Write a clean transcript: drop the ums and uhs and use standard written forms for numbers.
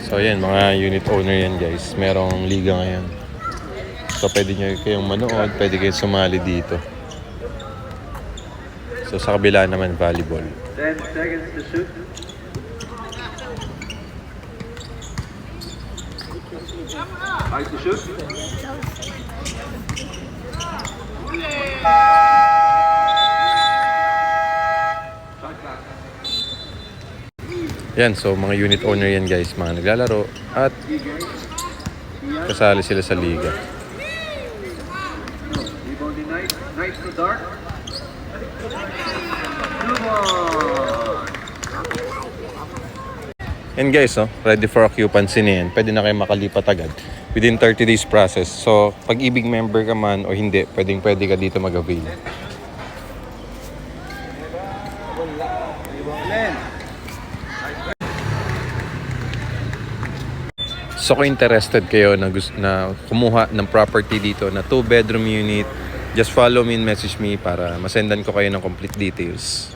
So ayan, mga unit owner yan guys. Merong liga ngayon. So pwede nyo kayong manood, pwede kayong sumali dito. So sa kabila naman volleyball. 10 seconds to shoot. Five to shoot. Yan, so mga unit owner yan guys, mga naglalaro at kasali sila sa liga. Rebounding Knight. Knight to dark. And guys, ready for occupancy na yan. Pwede na kayo makalipat agad within 30 days process. So, pag-ibig member ka man o hindi, pwede ka dito mag-avail. So kung interested kayo na kumuha ng property dito na 2-bedroom unit, just follow me and message me para masendan ko kayo ng complete details.